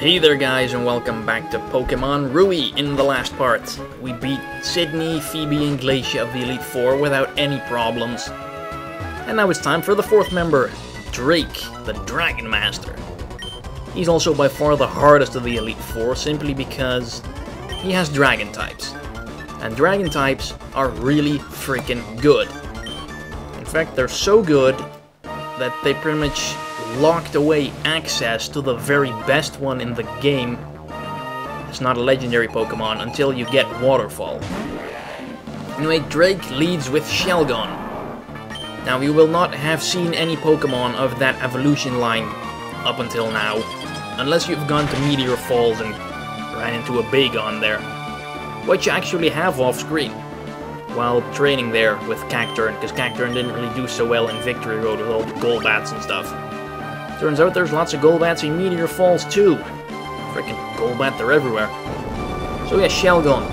Hey there guys, and welcome back to Pokemon Rui. In the last part, we beat Sydney, Phoebe, and Glacia of the Elite Four without any problems. And now it's time for the fourth member, Drake, the Dragon Master. He's also by far the hardest of the Elite Four, simply because he has Dragon types. And Dragon types are really freaking good. In fact, they're so good that they pretty much locked away access to the very best one in the game. It's not a legendary Pokemon until you get Waterfall. Anyway, Drake leads with Shelgon. Now, you will not have seen any Pokemon of that evolution line up until now, unless you've gone to Meteor Falls and ran into a Bagon there, which you actually have off screen while training there with Cacturne, because Cacturne didn't really do so well in Victory Road with all the Golbats and stuff. Turns out there's lots of Golbats in Meteor Falls too. Freaking Golbat, they're everywhere. So yeah, Shelgon.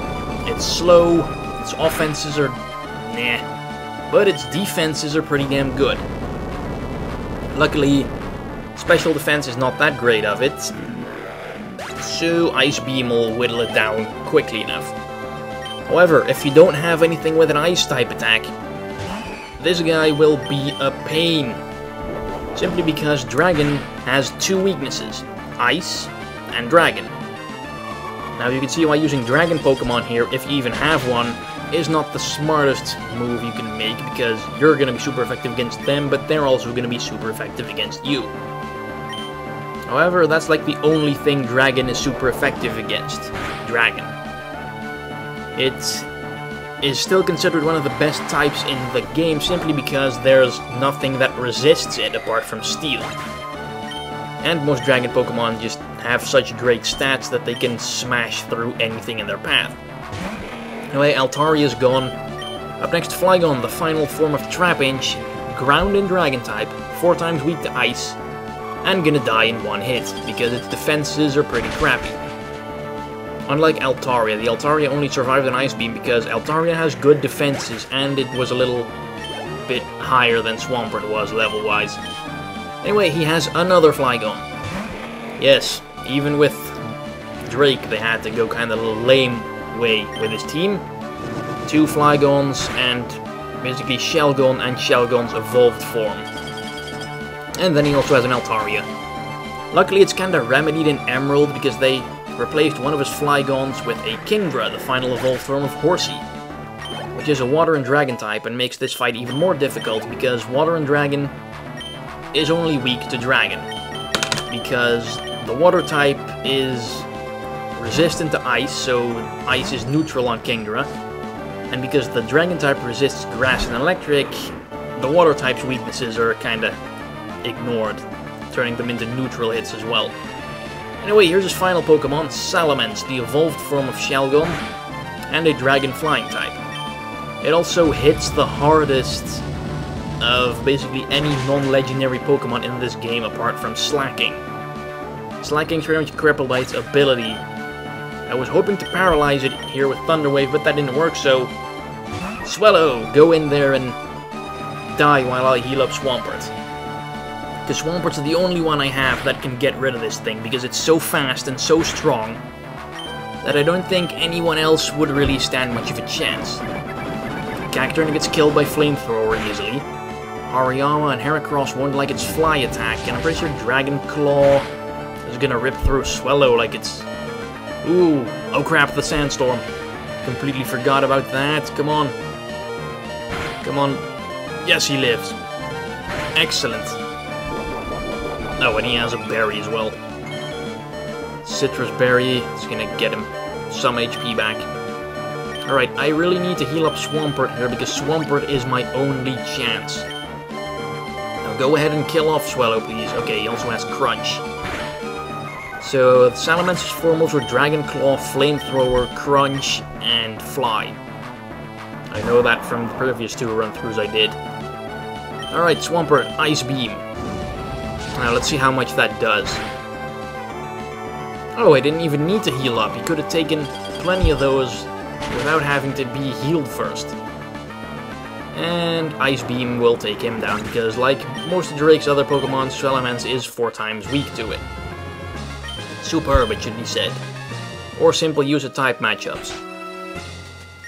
It's slow, its offenses are nah, but its defenses are pretty damn good. Luckily, special defense is not that great of it, so Ice Beam will whittle it down quickly enough. However, if you don't have anything with an Ice type attack, this guy will be a pain. Simply because Dragon has two weaknesses, Ice and Dragon. Now you can see why using Dragon Pokemon here, if you even have one, is not the smartest move you can make, because you're going to be super effective against them, but they're also going to be super effective against you. However, that's like the only thing Dragon is super effective against, Dragon. It is still considered one of the best types in the game simply because there's nothing that resists it apart from Steel. And most Dragon Pokemon just have such great stats that they can smash through anything in their path. Anyway, Altaria's gone. Up next, Flygon, the final form of Trapinch, ground and Dragon type, 4 times weak to Ice, and gonna die in one hit because its defenses are pretty crappy. Unlike Altaria, the Altaria only survived an Ice Beam because Altaria has good defenses and it was a little bit higher than Swampert was level-wise. Anyway, he has another Flygon. Yes, even with Drake, they had to go kind of a little lame way with his team. 2 Flygons and basically Shelgon and Shelgon's evolved form. And then he also has an Altaria. Luckily, it's kind of remedied in Emerald because they replaced one of his Flygons with a Kingdra, the final evolved form of Horsey, which is a Water and Dragon type and makes this fight even more difficult because Water and Dragon is only weak to Dragon, because the Water type is resistant to Ice, so Ice is neutral on Kingdra, and because the Dragon type resists Grass and Electric, the Water type's weaknesses are kinda ignored, turning them into neutral hits as well. Anyway, here's his final Pokemon, Salamence, the evolved form of Shelgon, and a Dragon Flying type. It also hits the hardest of basically any non-legendary Pokemon in this game apart from Slacking. Slacking's pretty much crippled by its ability. I was hoping to paralyze it here with Thunder Wave, but that didn't work, so Swellow, go in there and die while I heal up Swampert. Because Swampert's the only one I have that can get rid of this thing, because it's so fast and so strong that I don't think anyone else would really stand much of a chance. Cacturne gets killed by Flamethrower easily. Hariyama and Heracross won't like its fly attack, and I'm pretty sure Dragon Claw is gonna rip through Swellow like it's... Ooh, oh crap, the Sandstorm. Completely forgot about that, come on. Come on. Yes, he lives. Excellent. Oh, and he has a berry as well. Citrus Berry is gonna get him some HP back. Alright, I really need to heal up Swampert here because Swampert is my only chance. Now go ahead and kill off Swellow, please. Okay, he also has Crunch. So, Salamence's formals were Dragon Claw, Flamethrower, Crunch, and Fly. I know that from the previous 2 run-throughs I did. Alright, Swampert, Ice Beam. Now let's see how much that does. Oh, I didn't even need to heal up. He could have taken plenty of those without having to be healed first. And Ice Beam will take him down, because like most of Drake's other Pokemon, Salamence is 4 times weak to it. Superb, it should be said. Or simple use of type matchups.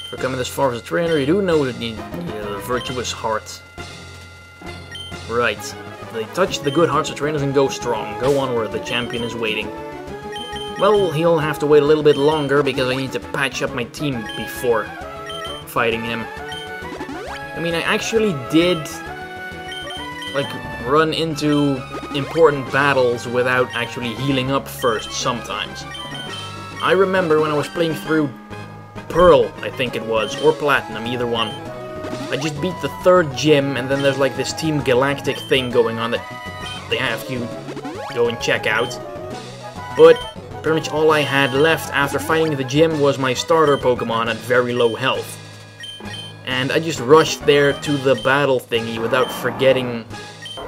For coming this far as a trainer, you do know that you need a virtuous heart. Right. They touch the good hearts of trainers and go strong. Go onward, the champion is waiting. Well, he'll have to wait a little bit longer because I need to patch up my team before fighting him. I mean, I actually did, like, run into important battles without actually healing up first sometimes. I remember when I was playing through Pearl, I think it was, or Platinum, either one. I just beat the 3rd gym, and then there's like this Team Galactic thing going on that they have you go and check out. But pretty much all I had left after fighting the gym was my starter Pokemon at very low health. And I just rushed there to the battle thingy without forgetting,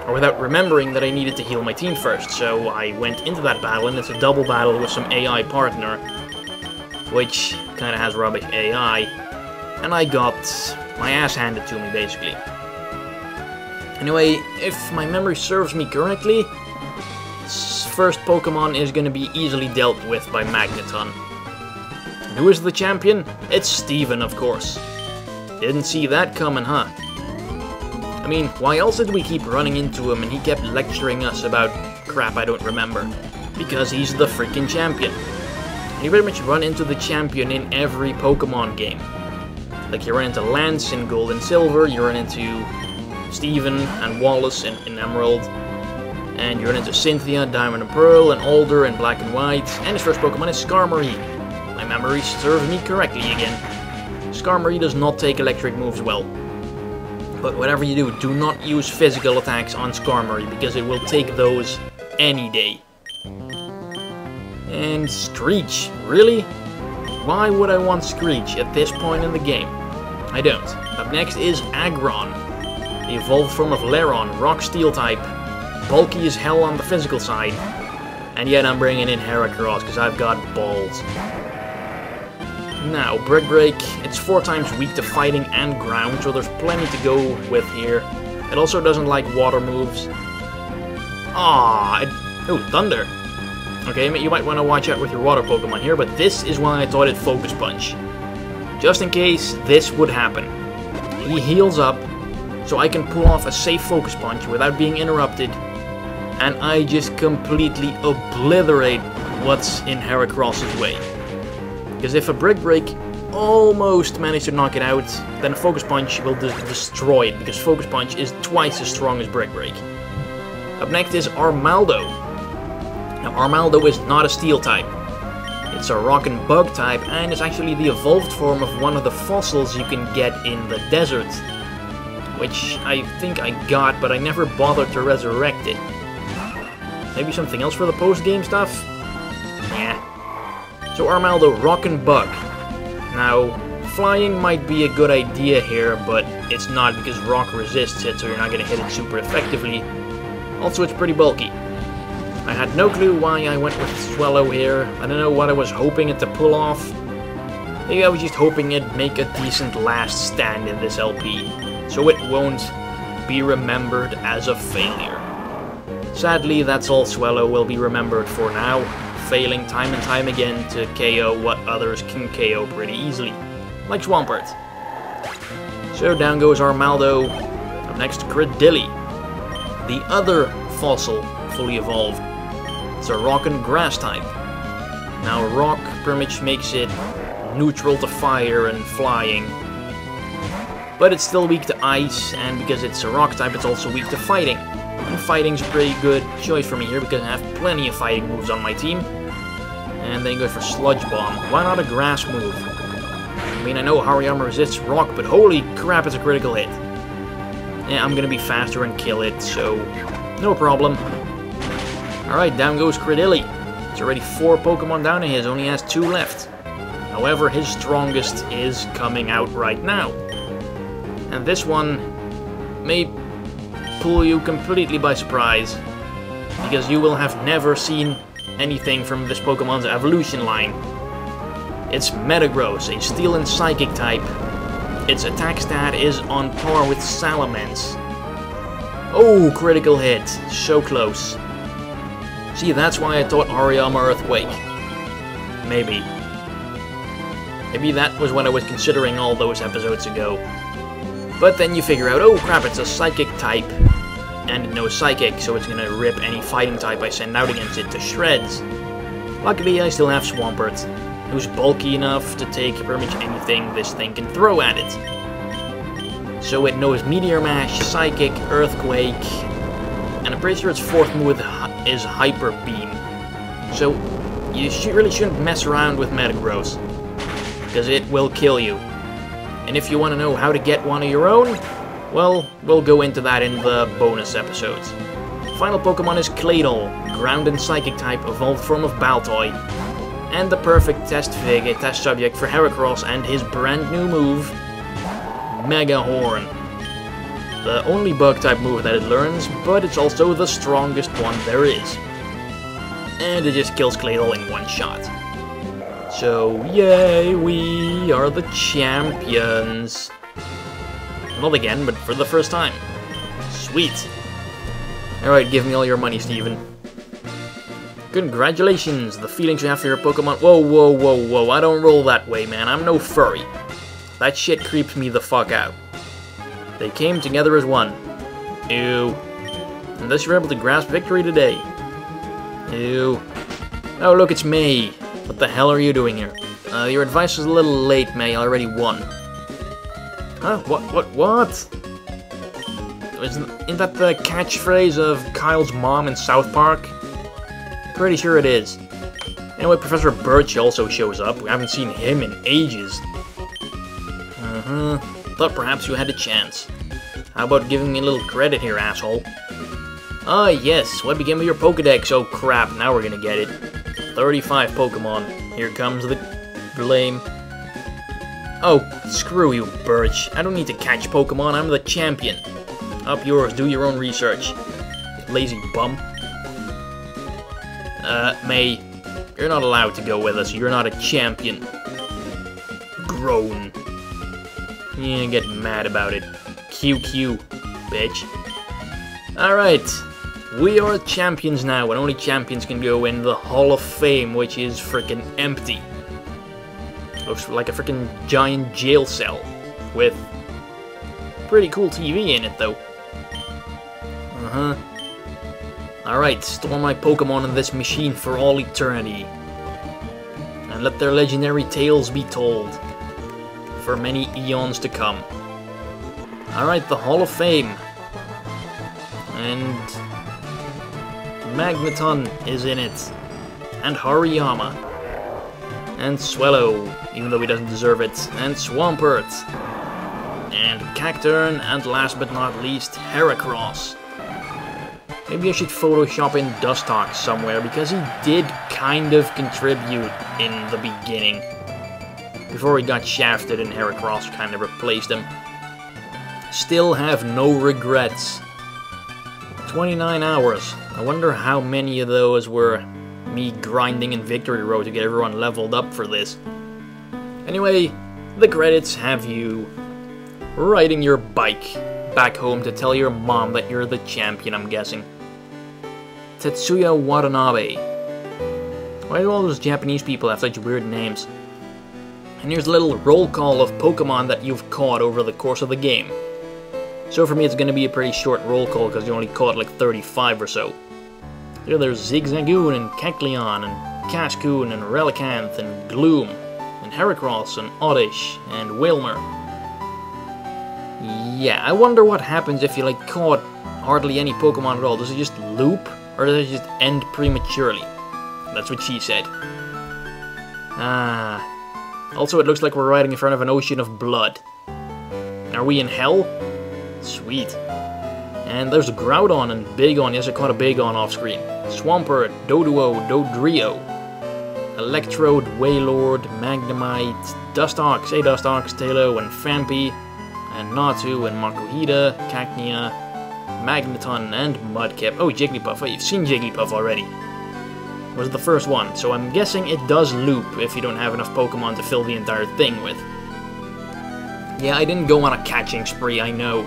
or without remembering that I needed to heal my team first. So I went into that battle, and it's a double battle with some AI partner, which kind of has rubbish AI, and I got my ass handed to me, basically. Anyway, if my memory serves me correctly, this first Pokemon is going to be easily dealt with by Magneton. And who is the champion? It's Steven, of course. Didn't see that coming, huh? I mean, why else did we keep running into him and he kept lecturing us about crap I don't remember? Because he's the freaking champion. You pretty much run into the champion in every Pokemon game. Like, you run into Lance in Gold and Silver, you run into Steven and Wallace in Emerald, and you run into Cynthia, Diamond and Pearl, and Alder in Black and White, and his first Pokemon is Skarmory. My memory serves me correctly again. Skarmory does not take electric moves well. But whatever you do not use physical attacks on Skarmory, because it will take those any day. And Screech, really? Why would I want Screech at this point in the game? I don't. Up next is Aggron, the evolved form of Lairon, Rock Steel type, bulky as hell on the physical side, and yet I'm bringing in Heracross because I've got balls. Now, Brick Break, it's 4 times weak to fighting and ground, so there's plenty to go with here. It also doesn't like water moves. Oh, Thunder. Okay, you might want to watch out with your water Pokemon here, but this is why I thought it Focus Punch. Just in case this would happen. He heals up, so I can pull off a safe Focus Punch without being interrupted, and I just completely obliterate what's in Heracross's way. Because if a Brick Break almost managed to knock it out, then a Focus Punch will destroy it, because Focus Punch is twice as strong as Brick Break. Up next is Armaldo. Now, Armaldo is not a Steel type. It's a Rock and Bug type, and it's actually the evolved form of one of the fossils you can get in the desert. Which I think I got, but I never bothered to resurrect it. Maybe something else for the post-game stuff? Yeah. So Armaldo, Rock and Bug. Now, flying might be a good idea here, but it's not because Rock resists it, so you're not going to hit it super effectively. Also, it's pretty bulky. I had no clue why I went with Swallow here. I don't know what I was hoping it to pull off. Maybe I was just hoping it'd make a decent last stand in this LP, so it won't be remembered as a failure. Sadly, that's all Swallow will be remembered for now, failing time and time again to KO what others can KO pretty easily, like Swampert. So down goes Armaldo. Up next, Credilli, the other fossil fully evolved. It's a Rock and Grass type. Now, Rock pretty much makes it neutral to fire and flying, but it's still weak to ice, and because it's a Rock type, it's also weak to fighting. And fighting's a pretty good choice for me here because I have plenty of fighting moves on my team. And then go for Sludge Bomb. Why not a grass move? I mean, I know Hariyama resists Rock, but holy crap, it's a critical hit. Yeah, I'm gonna be faster and kill it, so no problem. Alright, down goes Credilli. It's already 4 Pokemon down and he only has 2 left. However, his strongest is coming out right now. And this one may pull you completely by surprise, because you will have never seen anything from this Pokemon's evolution line. It's Metagross, a Steel and Psychic type. Its attack stat is on par with Salamence. Oh, critical hit. So close. See, that's why I thought Hariyama Earthquake. Maybe. Maybe that was what I was considering all those episodes ago. But then you figure out, oh crap, it's a psychic type. And it knows psychic, so it's gonna rip any fighting type I send out against it to shreds. Luckily, I still have Swampert, who's bulky enough to take pretty much anything this thing can throw at it. So it knows Meteor Mash, Psychic, Earthquake, and I'm pretty sure its fourth move is Hyper Beam. So you really shouldn't mess around with Metagross, because it will kill you. And if you want to know how to get one of your own, well, we'll go into that in the bonus episodes. Final Pokemon is Claydol, ground and psychic type, evolved form of Baltoy, and the perfect test subject for Heracross and his brand new move, Mega Horn. The only bug type move that it learns, but it's also the strongest one there is. And it just kills Claydol in one shot. So, yay, we are the champions. Not again, but for the first time. Sweet. Alright, give me all your money, Steven. Congratulations, the feelings you have for your Pokemon. Whoa, whoa, whoa, whoa, I don't roll that way, man. I'm no furry. That shit creeps me the fuck out. They came together as one. Ew. Unless you're able to grasp victory today. Ew. Oh, look, it's May. What the hell are you doing here? Your advice was a little late, May. I already won. Huh? What? Isn't that the catchphrase of Kyle's mom in South Park? Pretty sure it is. Anyway, Professor Birch also shows up. We haven't seen him in ages. Thought perhaps you had a chance. How about giving me a little credit here, asshole? Ah, yes. What became of your Pokedex? Oh, crap. Now we're gonna get it. 35 Pokemon. Here comes the blame. Oh, screw you, Birch. I don't need to catch Pokemon. I'm the champion. Up yours. Do your own research. Lazy bum. May, you're not allowed to go with us. You're not a champion. Groan. Yeah, get mad about it. QQ, bitch. Alright. We are champions now, and only champions can go in the Hall of Fame, which is frickin' empty. Looks like a frickin' giant jail cell. With pretty cool TV in it, though. Alright, store my Pokemon in this machine for all eternity. And let their legendary tales be told. For many eons to come. Alright, the Hall of Fame. And Magneton is in it. And Hariyama. And Swellow, even though he doesn't deserve it. And Swampert. And Cacturne, and last but not least, Heracross. Maybe I should Photoshop in Dustox somewhere, because he did kind of contribute in the beginning. Before he got shafted and Heracross kind of replaced him. Still have no regrets. 29 hours. I wonder how many of those were me grinding in Victory Road to get everyone leveled up for this. Anyway, the credits have you riding your bike back home to tell your mom that you're the champion, I'm guessing. Tetsuya Watanabe. Why do all those Japanese people have such weird names? And here's a little roll call of Pokemon that you've caught over the course of the game. So for me it's going to be a pretty short roll call because you only caught like 35 or so. Here there's Zigzagoon and Kecleon and Cascoon and Relicanth and Gloom and Heracross and Oddish and Wailmer. Yeah, I wonder what happens if you like caught hardly any Pokemon at all. Does it just loop or does it just end prematurely? That's what she said. Also it looks like we're riding in front of an ocean of blood. Are we in hell? Sweet. And there's a Groudon and Bagon. Yes, I caught a Bagon off screen. Swampert, Doduo, Dodrio, Electrode, Wailord, Magnemite, Dustox, Dustox, Tailo, and Phanpy, and Natu, and Makuhita, Cacnea, Magneton, and Mudkip. Oh, Jigglypuff. Oh, you've seen Jigglypuff already. It was the first one, so I'm guessing it does loop if you don't have enough Pokemon to fill the entire thing with. Yeah, I didn't go on a catching spree, I know.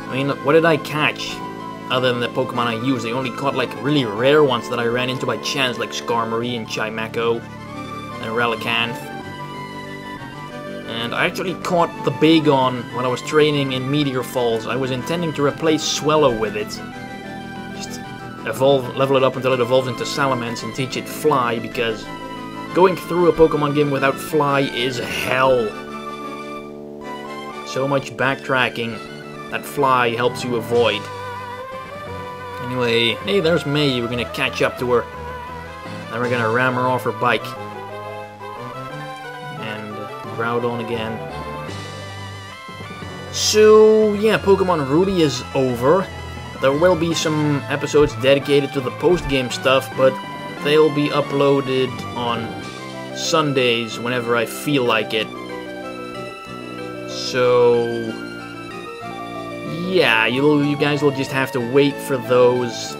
I mean, what did I catch? other than the Pokemon I use. I only caught like really rare ones that I ran into by chance, like Skarmory and Chimecho and Relicanth. And I actually caught the Bagon when I was training in Meteor Falls. I was intending to replace Swellow with it. Just level it up until it evolves into Salamence and teach it Fly, because going through a Pokemon game without Fly is hell. So much backtracking that Fly helps you avoid. Anyway, hey, there's May. We're gonna catch up to her. Then we're gonna ram her off her bike. And Groudon again. So, yeah, Pokemon Ruby is over. There will be some episodes dedicated to the post-game stuff, but they'll be uploaded on Sundays whenever I feel like it. So, yeah, you guys will just have to wait for those.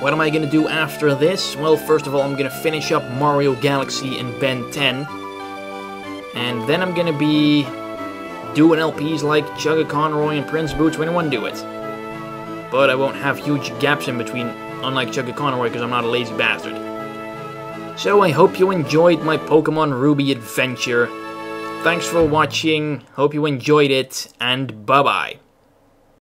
What am I going to do after this? Well, first of all, I'm going to finish up Mario Galaxy and Ben 10. And then I'm going to be doing LPs like Chugga Conroy and Prince Boots 21 do it. But I won't have huge gaps in between, unlike Chugga Conroy, because I'm not a lazy bastard. So I hope you enjoyed my Pokemon Ruby adventure. Thanks for watching, hope you enjoyed it, and bye-bye.